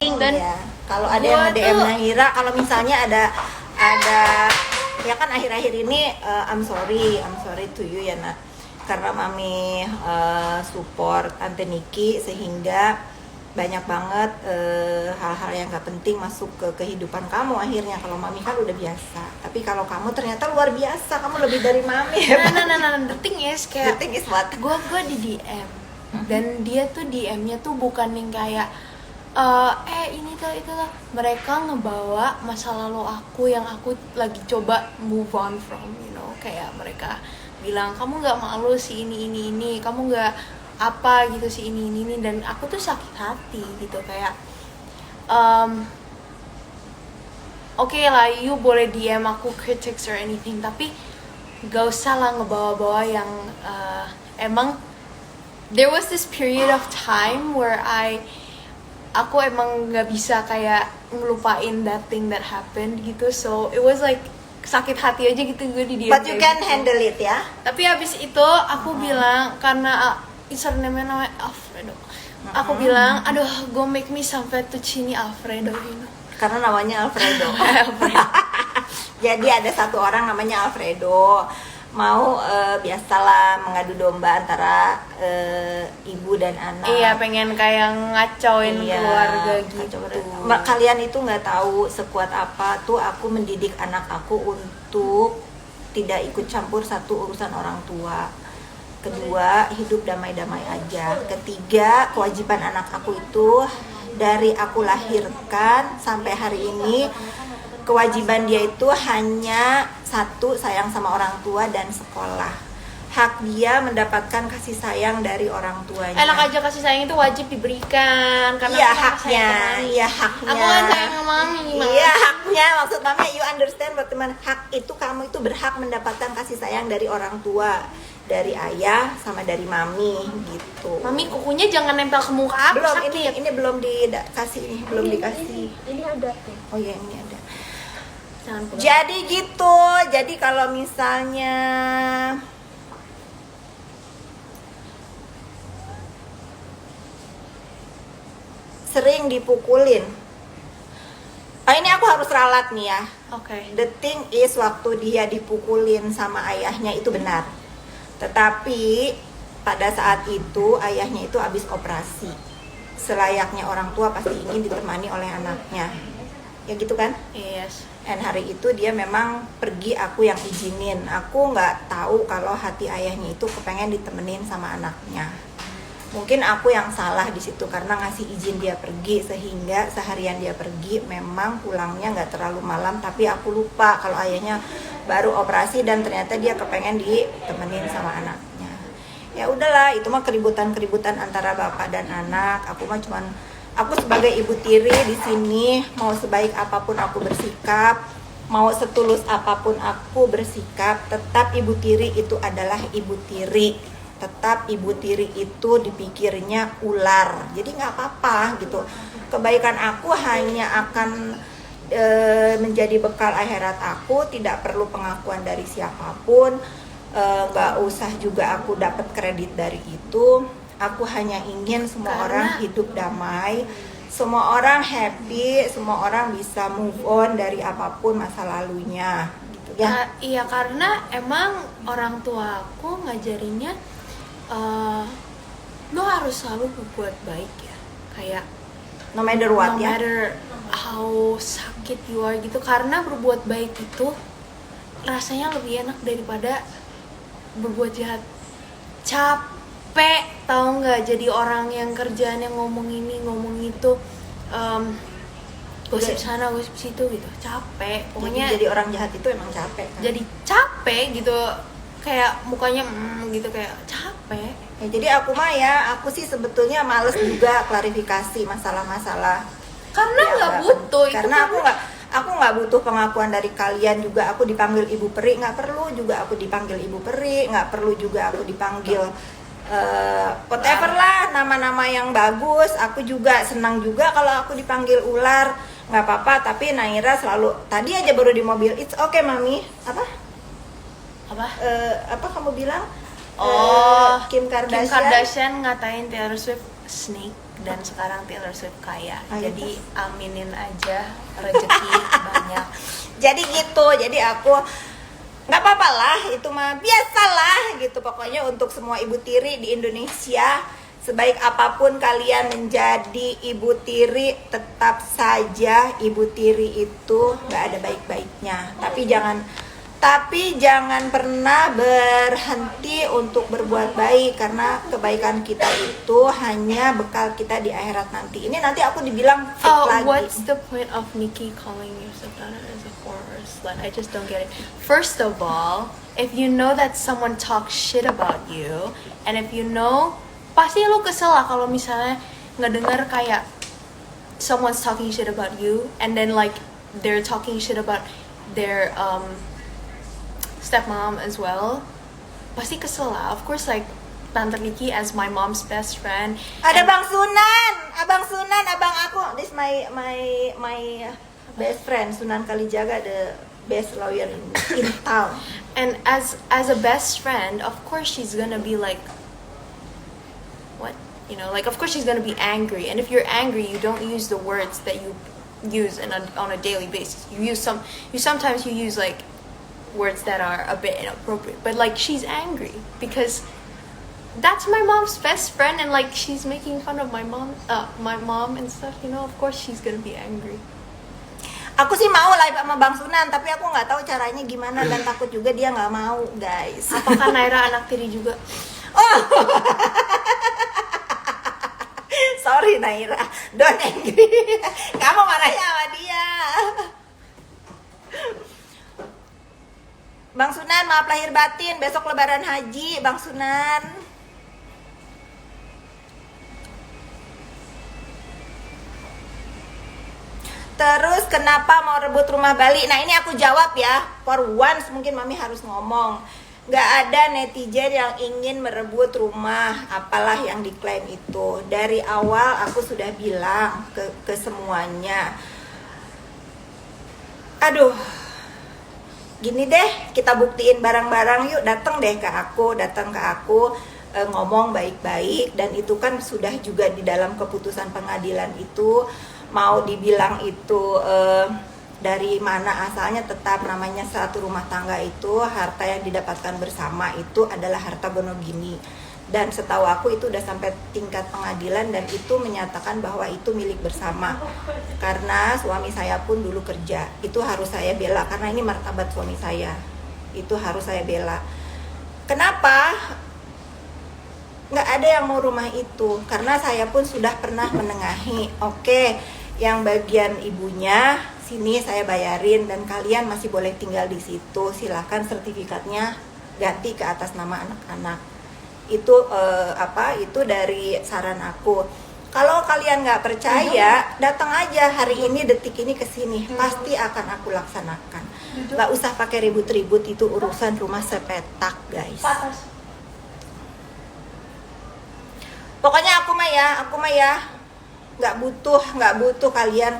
Dan ya, kalau ada yang nge-DM Nahira, kalau misalnya ada ya kan akhir-akhir ini I'm sorry to you ya nak, karena mami support Tante Niki sehingga banyak banget hal-hal yang gak penting masuk ke kehidupan kamu akhirnya. Kalau mami kan udah biasa, tapi kalau kamu ternyata luar biasa, kamu lebih dari mami ya. Nah, the thing is kayak The thing is what? Gue di DM dan dia tuh DM-nya tuh bukan yang kayak ini tuh itu lah, mereka ngebawa masa lalu aku yang aku lagi coba move on from, you know, kayak mereka bilang kamu nggak malu sih ini, kamu nggak apa gitu sih ini, dan aku tuh sakit hati gitu kayak oke lah, you boleh DM aku critics or anything, tapi gak usah lah ngebawa-bawa yang emang there was this period of time where aku emang nggak bisa kayak ngelupain that thing that happened gitu, so it was like sakit hati aja gitu gue di dia. But you can handle it ya. Tapi abis itu aku bilang, karena username-nya namanya Alfredo, aku bilang aduh go make me some fettuccine Alfredo, you know. Karena namanya Alfredo. Jadi ada satu orang namanya Alfredo, mau biasalah mengadu domba antara ibu dan anak. Iya, pengen kayak ngacauin keluarga gitu. Kalian itu nggak tahu sekuat apa tuh aku mendidik anak aku untuk tidak ikut campur satu urusan orang tua. Kedua, hidup damai-damai aja. Ketiga, kewajiban anak aku itu dari aku lahirkan sampai hari ini, kewajiban dia itu hanya satu, sayang sama orang tua dan sekolah. Hak dia mendapatkan kasih sayang dari orang tuanya. Enak aja, kasih sayang itu wajib diberikan karena iya aku haknya, iya haknya. Aku kan sayang sama mami. Iya haknya, maksud mami you understand what teman hak itu, kamu itu berhak mendapatkan kasih sayang dari orang tua, dari ayah sama dari mami gitu. Mami kukunya jangan nempel ke muka aku. Belum, sakit. ini belum dikasih nih, belum dikasih. Ini ada tuh. Oh iya ini ada. Jangan pulang. Jadi gitu, jadi kalau misalnya sering dipukulin, ini aku harus ralat nih ya. Oke. The thing is, waktu dia dipukulin sama ayahnya itu benar, tetapi pada saat itu ayahnya itu habis operasi. Selayaknya orang tua pasti ingin ditemani oleh anaknya, ya gitu kan? Yes. Dan hari itu dia memang pergi, aku yang izinin. Aku nggak tahu kalau hati ayahnya itu kepengen ditemenin sama anaknya. Mungkin aku yang salah di situ karena ngasih izin dia pergi, sehingga seharian dia pergi memang pulangnya nggak terlalu malam. Tapi aku lupa kalau ayahnya baru operasi dan ternyata dia kepengen ditemenin sama anaknya. Ya udahlah, itu mah keributan antara bapak dan anak. Aku sebagai ibu tiri di sini, mau sebaik apapun aku bersikap, mau setulus apapun aku bersikap, tetap ibu tiri itu adalah ibu tiri. Tetap ibu tiri itu dipikirnya ular. Jadi nggak apa-apa gitu. Kebaikan aku hanya akan menjadi bekal akhirat aku, tidak perlu pengakuan dari siapapun. Nggak usah juga aku dapat kredit dari itu. Aku hanya ingin semua orang hidup damai, semua orang happy, semua orang bisa move on dari apapun masa lalunya gitu ya. Iya, karena emang orang tua aku ngajarinnya lo harus selalu berbuat baik ya, kayak No matter what no ya. matter how sakit you are gitu, karena berbuat baik itu rasanya lebih enak daripada berbuat jahat. Capek tau nggak jadi orang yang kerjaan yang ngomong ini ngomong itu, gosip sana gosip situ gitu, capek pokoknya. Jadi orang jahat itu emang capek kan? Jadi capek gitu, kayak mukanya gitu, kayak capek. Ya, jadi aku sih sebetulnya males juga klarifikasi masalah-masalah. Karena Ya, nggak butuh itu. karena aku nggak butuh pengakuan dari kalian juga. Aku dipanggil ibu peri, nggak perlu juga aku dipanggil ibu peri, nggak perlu juga aku dipanggil whatever lah, nama-nama yang bagus. Aku juga senang juga kalau aku dipanggil ular, nggak apa-apa. Tapi Naira selalu, tadi aja baru di mobil, it's okay mami, apa kamu bilang? Kim Kardashian Ngatain Taylor Swift snake. dan sekarang Taylor Swift kaya. Oh, Jadi aminin aja rezeki banyak. Jadi gitu, jadi aku nggak apa-apa lah, itu mah biasalah gitu. Pokoknya untuk semua ibu tiri di Indonesia, sebaik apapun kalian menjadi ibu tiri, tetap saja ibu tiri itu nggak ada baik-baiknya. Tapi jangan pernah berhenti untuk berbuat baik, karena kebaikan kita itu hanya bekal kita di akhirat nanti. Ini nanti aku dibilang fake lagi. What's the point of Nikki calling your stepdaughter as a whore or slut? I just don't get it. First of all, if you know that someone talks shit about you, and if you know, pasti lo kesel lah kalau misalnya ngedengar kayak someone's talking shit about you, and then like they're talking shit about their stepmom as well. Pasti kesel lah. Of course, like Tante Nikki as my mom's best friend. Ada Bang Sunan, abang aku. This my best friend, Sunan Kalijaga, the best lawyer in town. And as a best friend, of course she's gonna be like, what? You know, like of course she's gonna be angry. And if you're angry, you don't use the words that you use on a daily basis. You sometimes use like words that are a bit inappropriate. But like she's angry because that's my mom's best friend, and like she's making fun of my mom and stuff. You know, of course she's gonna be angry. Aku sih mau live sama Bang Sunan, tapi aku nggak tahu caranya gimana dan takut juga dia nggak mau, guys. Apakah Naira anak tiri juga? Oh. Sorry Naira, don't angry. Kamu marahnya sama dia. Bang Sunan, maaf lahir batin, besok lebaran haji, Bang Sunan. Terus kenapa mau rebut rumah Bali? Nah ini aku jawab ya, for once mungkin Mami harus ngomong. Gak ada netizen yang ingin merebut rumah apalah yang diklaim itu. Dari awal aku sudah bilang ke semuanya. Aduh, gini deh, kita buktiin bareng-bareng yuk. Datang ke aku, ngomong baik-baik. Dan itu kan sudah juga di dalam keputusan pengadilan itu. Mau dibilang itu dari mana asalnya, tetap namanya satu rumah tangga itu harta yang didapatkan bersama itu adalah harta Gonogini. Dan setahu aku itu udah sampai tingkat pengadilan dan itu menyatakan bahwa itu milik bersama. Karena suami saya pun dulu kerja, itu harus saya bela karena ini martabat suami saya. Itu harus saya bela. Kenapa? Nggak ada yang mau rumah itu, karena saya pun sudah pernah menengahi. Oke, yang bagian ibunya sini saya bayarin dan kalian masih boleh tinggal di situ. Silakan sertifikatnya ganti ke atas nama anak-anak. Itu itu dari saran aku. Kalau kalian nggak percaya, datang aja hari ini, detik ini ke sini, pasti akan aku laksanakan. Nggak usah pakai ribut-ribut, itu urusan rumah sepetak, guys. Pokoknya aku mah ya nggak butuh kalian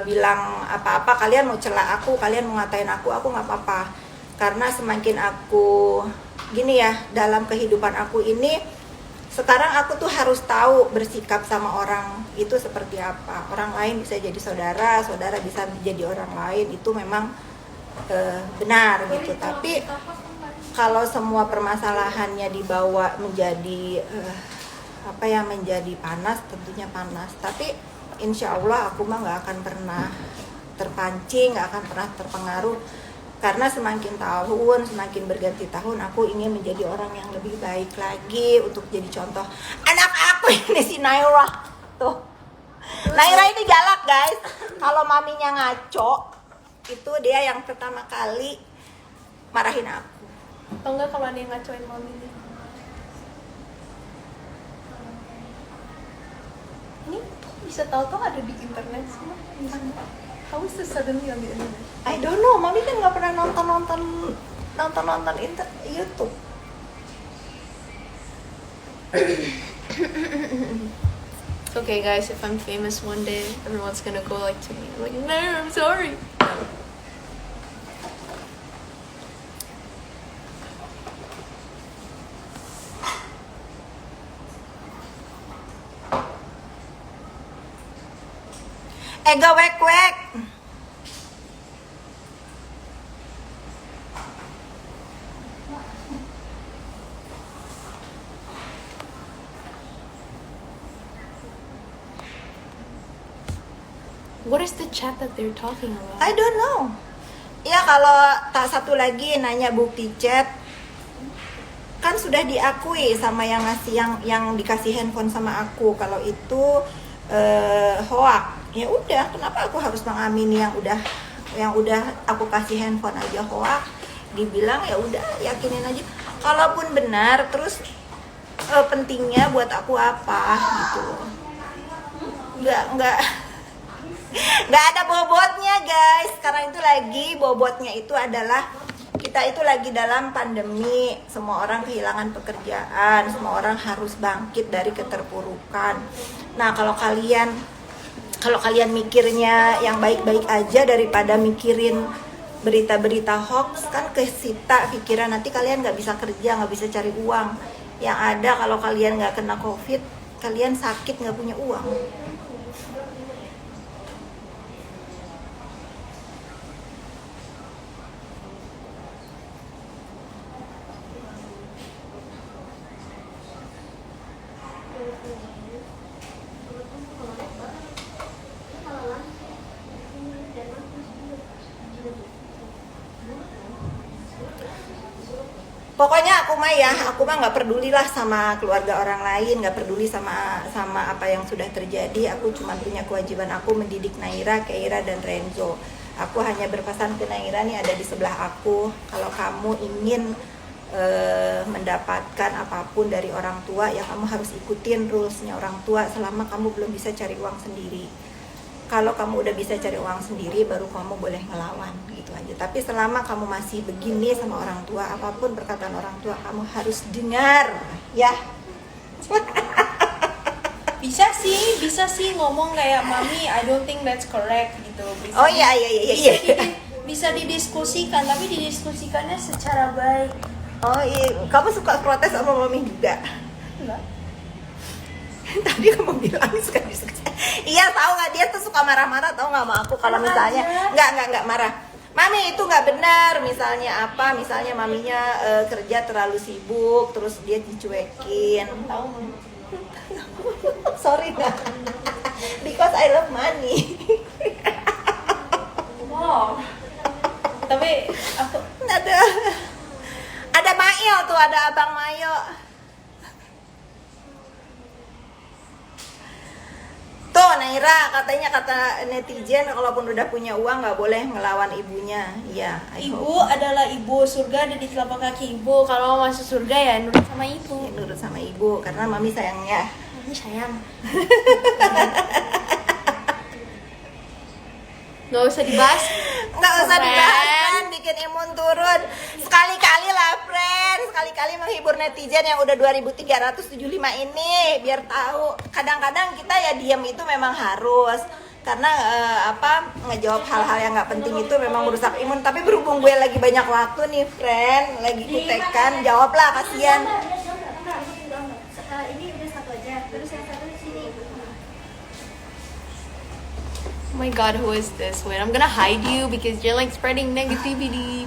bilang apa-apa. Kalian mau celah aku, kalian mau ngatain aku nggak apa-apa. Karena semakin aku gini ya, dalam kehidupan aku ini sekarang aku tuh harus tahu bersikap sama orang itu seperti apa. Orang lain bisa jadi saudara bisa jadi orang lain, itu memang benar gitu. Tapi kalau semua permasalahannya dibawa menjadi menjadi panas, tentunya panas. Tapi insya Allah aku mah nggak akan pernah terpancing, nggak akan pernah terpengaruh. Karena semakin tahun, semakin berganti tahun, aku ingin menjadi orang yang lebih baik lagi untuk jadi contoh anak aku ini, si Naira. Tuh, Naira ini galak, guys. Kalau maminya ngaco, itu dia yang pertama kali marahin aku. Atau enggak kalau ada yang ngacoin maminya? Ini bisa tahu-tahu ada di internet semua. How is this suddenly on the internet? I don't know, Mami kan nggak pernah nonton YouTube. Okay guys, if I'm famous one day, everyone's gonna go like to me, like, no, I'm sorry. Mega wek-wek. What is the chat that they're talking about? I don't know. Ya kalau tak satu lagi nanya bukti chat, kan sudah diakui sama yang ngasih yang dikasih handphone sama aku kalau itu hoax. Ya udah, kenapa aku harus mengamini yang udah aku kasih handphone aja hoax? Dibilang ya udah yakinin aja. Kalaupun benar, terus pentingnya buat aku apa gitu? Nggak ada bobotnya guys. Sekarang itu lagi bobotnya itu adalah kita itu lagi dalam pandemi, semua orang kehilangan pekerjaan, semua orang harus bangkit dari keterpurukan. Nah kalau kalian mikirnya yang baik-baik aja daripada mikirin berita-berita hoax, kan kesita pikiran, nanti kalian nggak bisa kerja, nggak bisa cari uang. Yang ada kalau kalian nggak kena covid, kalian sakit nggak punya uang. Pokoknya aku mah nggak pedulilah sama keluarga orang lain, nggak peduli sama apa yang sudah terjadi. Aku cuma punya kewajiban aku mendidik Naira, Keira, dan Renzo. Aku hanya berpesan ke Naira nih, ada di sebelah aku. Kalau kamu ingin mendapatkan apapun dari orang tua, ya kamu harus ikutin rulesnya orang tua selama kamu belum bisa cari uang sendiri. Kalau kamu udah bisa cari uang sendiri, baru kamu boleh ngelawan gitu aja. Tapi selama kamu masih begini sama orang tua, apapun perkataan orang tua kamu harus dengar, ya. Bisa sih ngomong kayak mami, I don't think that's correct gitu. Bisa Oh iya. bisa didiskusikan, tapi didiskusikannya secara baik. Oh iya, kamu suka protes sama mami juga? Enggak. Tadi kamu bilang suka diskusi. Iya, tahu nggak, dia tuh suka marah-marah, tahu nggak sama aku kalau misalnya nggak marah. Mami itu nggak benar, misalnya apa? Misalnya maminya kerja terlalu sibuk, terus dia dicuekin. Tahu? Sorry nah. Because I love money. Wow. Tapi aku ada Mail tuh, ada Abang Mayo. Tuh Naira, katanya kata netizen kalaupun udah punya uang nggak boleh ngelawan ibunya. Iya, ibu adalah ibu, surga ada di telapak kaki ibu. Kalau mau masuk surga ya nurut sama ibu. Nurut sama ibu karena mami sayangnya. Mami sayang. Nggak usah dibahas. Nggak usah dibahas kan, bikin imun turun. Sekali-kali lah friend, sekali-kali menghibur netizen yang udah 2375 ini, biar tahu. Kadang-kadang kita ya diam itu memang harus, karena ngejawab hal-hal yang nggak penting itu memang merusak imun. Tapi berhubung gue lagi banyak waktu nih friend, lagi kutekan, jawablah, kasihan. Ini udah satu aja, terus yang satu di sini. Oh my god, who is this? Wait, I'm gonna hide you because you're like spreading negativity.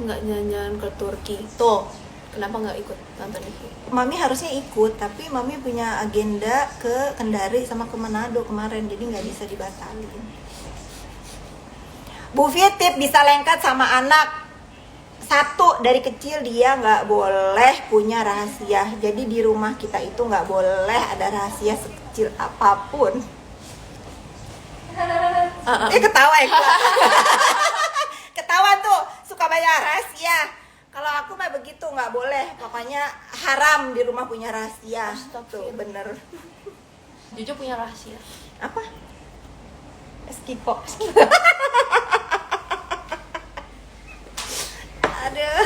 Nggak jalan-jalan ke Turki. Tuh, kenapa nggak ikut nonton itu? Mami harusnya ikut, tapi Mami punya agenda ke Kendari sama ke Manado kemarin, jadi nggak bisa dibatalin. Bu Fitip bisa lengket sama anak. Satu, dari kecil dia nggak boleh punya rahasia. Jadi di rumah kita itu nggak boleh ada rahasia sekecil apapun. Ketawa ya gua. Ketawa tuh, suka banyak rahasia. Kalau aku mah begitu, nggak boleh. Pokoknya haram di rumah punya rahasia. Tuh bener. Jojo punya rahasia. Apa? Skipo. Aduh.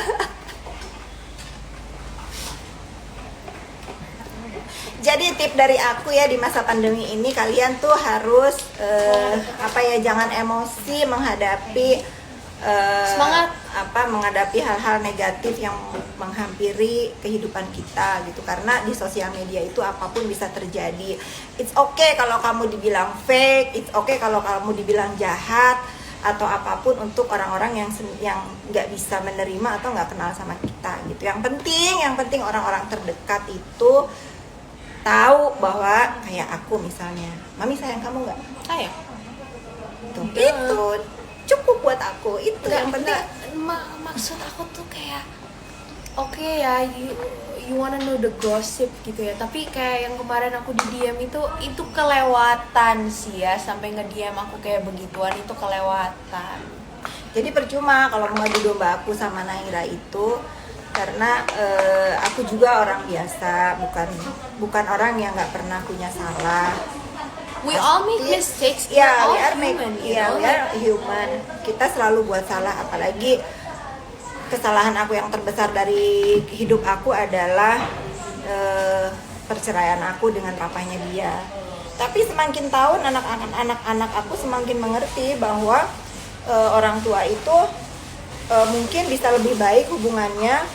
Jadi tip dari aku ya, di masa pandemi ini kalian tuh harus jangan emosi menghadapi Semangat. Menghadapi hal-hal negatif yang menghampiri kehidupan kita gitu, karena di sosial media itu apapun bisa terjadi. It's okay kalau kamu dibilang fake, it's okay kalau kamu dibilang jahat atau apapun untuk orang-orang yang nggak bisa menerima atau nggak kenal sama kita gitu. Yang penting orang-orang terdekat itu tahu bahwa kayak aku misalnya, mami sayang kamu nggak? Sayang. Itu cukup buat aku, itu yang penting. Maksud aku tuh kayak oke ya, you wanna know the gossip gitu ya, tapi kayak yang kemarin aku di DM itu kelewatan sih ya, sampai nge-DM aku kayak begituan, itu kelewatan. Jadi percuma kalau mengadu domba aku sama Naira itu, karena aku juga orang biasa, bukan orang yang nggak pernah punya salah. We all make mistakes. Yeah, We're we are all human, you we know? are human. Kita selalu buat salah, apalagi kesalahan aku yang terbesar dari hidup aku adalah perceraian aku dengan papanya dia. Tapi semakin tahun anak-anak aku semakin mengerti bahwa orang tua itu mungkin bisa lebih baik hubungannya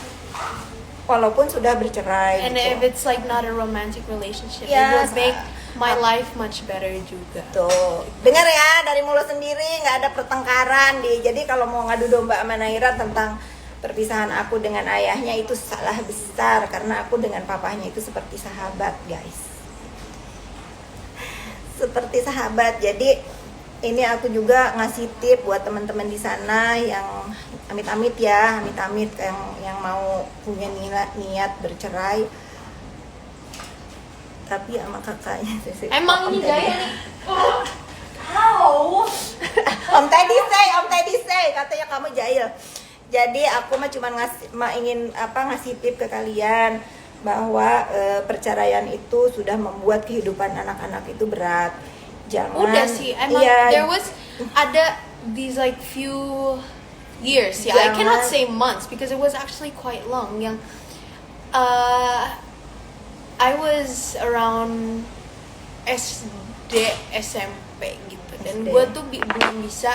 walaupun sudah bercerai. And gitu. if it's like not a romantic relationship, Yes. it will make my life much better juga. Tuh, dengar ya dari mulut sendiri, nggak ada pertengkaran Jadi kalau mau ngadu domba sama Naira tentang perpisahan aku dengan ayahnya, itu salah besar, karena aku dengan papahnya itu seperti sahabat, guys. Seperti sahabat. Jadi ini aku juga ngasih tip buat teman-teman di sana yang amit-amit yang mau punya niat bercerai, tapi sama kakaknya. Emang ini gaya nih. Om Teddy say katanya kamu jahil. Jadi aku mah cuma ingin ngasih tip ke kalian bahwa perceraian itu sudah membuat kehidupan anak-anak itu berat. Jangan. Udah sih, emang there was ada these like few years, I cannot say months because it was actually quite long. Yang I was around SD, SMP gitu, dan gue tuh belum bisa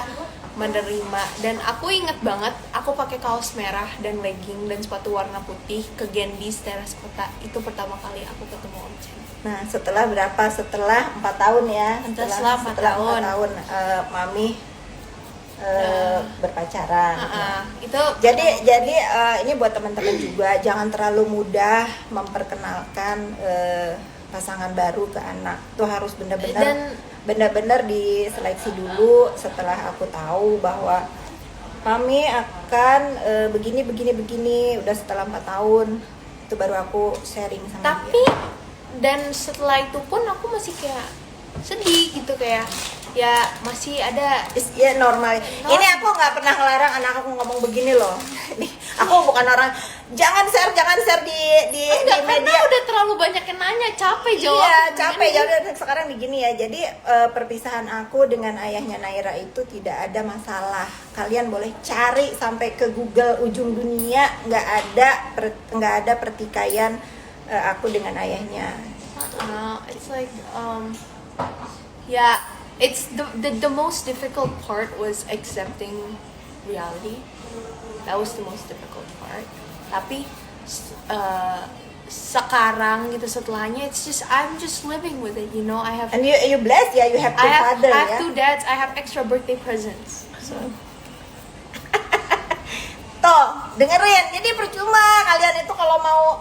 menerima. Dan aku inget banget, aku pakai kaos merah dan legging dan sepatu warna putih ke Gendis teras kota. Itu pertama kali aku ketemu Om Chen. Nah, setelah berapa? Setelah 4 tahun ya. Setelah 4 tahun. Mami berpacaran. Itu Jadi ini buat teman-teman juga, jangan terlalu mudah memperkenalkan pasangan baru ke anak. Itu harus benar-benar diseleksi dulu. Setelah aku tahu bahwa Mami akan begini, udah setelah 4 tahun itu baru aku sharing sama tapi dia. Dan setelah itu pun aku masih kayak sedih gitu, kayak ya masih ada Ya normal. Ini aku nggak pernah ngelarang anak aku ngomong begini loh. Nih, aku bukan orang jangan share di enggak, karena media. udah terlalu banyak yang nanya, capek jawab. Iya, capek jawab. Sekarang begini ya. Jadi perpisahan aku dengan ayahnya Naira itu tidak ada masalah. Kalian boleh cari sampai ke Google ujung dunia, nggak ada pertikaian aku dengan ayahnya. It's like yeah, it's the most difficult part was accepting reality. That was the most difficult part. Tapi sekarang gitu setelahnya, it's just I'm just living with it, you know. I have And you blessed ya, you have two father I have ya. 2 dads. I have extra birthday presents. So Tuh, dengerin. Jadi percuma kalian itu kalau mau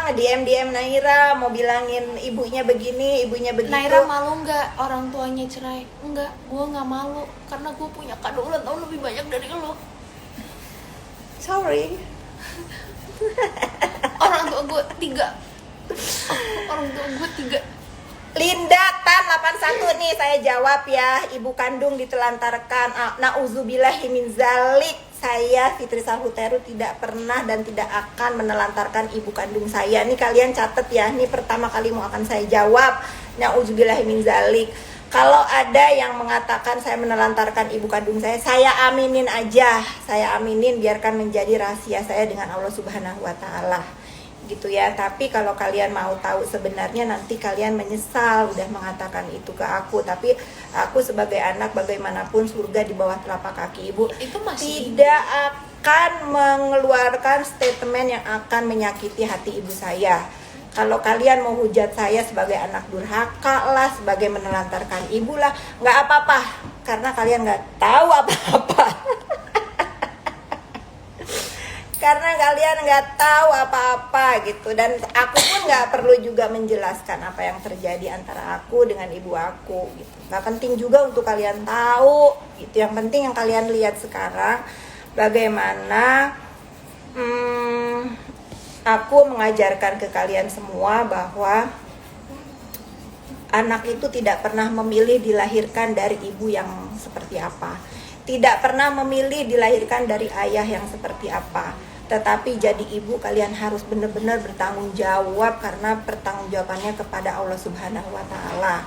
nge-DM Naira, mau bilangin ibunya begini, ibunya begitu. Naira malu nggak orang tuanya cerai? Enggak, gue nggak malu karena gue punya kado ulang tahun lebih banyak dari lo. Sorry. Orang tua gue 3. Linda Tan 81 nih, saya jawab ya. Ibu kandung ditelantarkan. Nauzubillahi min zalik. Saya Fitri Salhuteru tidak pernah dan tidak akan menelantarkan ibu kandung saya. Nih kalian catat ya. Ini pertama kali mau akan saya jawab. Nauzubillahi min zalik. Kalau ada yang mengatakan saya menelantarkan ibu kandung saya aminin aja. Saya aminin, biarkan menjadi rahasia saya dengan Allah Subhanahu wa taala. gitu ya. Tapi kalau kalian mau tahu sebenarnya, nanti kalian menyesal udah mengatakan itu ke aku. Tapi aku sebagai anak, bagaimanapun surga di bawah telapak kaki ibu, Itu masih tidak akan mengeluarkan statement yang akan menyakiti hati ibu saya. Kalau kalian mau hujat saya sebagai anak durhaka lah, sebagai menelantarkan ibu lah, nggak apa-apa, karena kalian nggak tahu apa-apa. Karena kalian nggak tahu apa-apa gitu, dan aku pun nggak perlu juga menjelaskan apa yang terjadi antara aku dengan ibu aku gitu. Nggak penting juga untuk kalian tahu gitu. Yang penting yang kalian lihat sekarang bagaimana aku mengajarkan ke kalian semua bahwa anak itu tidak pernah memilih dilahirkan dari ibu yang seperti apa, tidak pernah memilih dilahirkan dari ayah yang seperti apa. Tetapi jadi ibu kalian harus benar-benar bertanggung jawab, karena pertanggungjawabannya kepada Allah Subhanahu wa Ta'ala.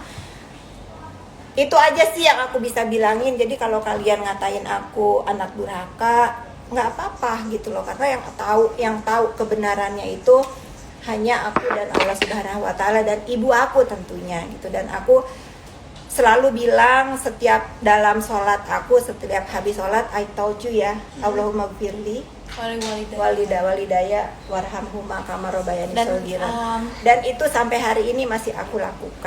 Itu aja sih yang aku bisa bilangin. Jadi kalau kalian ngatain aku anak durhaka, nggak apa-apa gitu loh, karena yang tahu kebenarannya itu hanya aku dan Allah Subhanahu wa Ta'ala dan ibu aku tentunya gitu. Dan aku selalu bilang setiap dalam sholat aku, setiap habis sholat, I told you ya, Allahumma gfirli walidaya warhamhuma kama rabbayani shaghira. Dan itu sampai hari ini masih aku lakukan.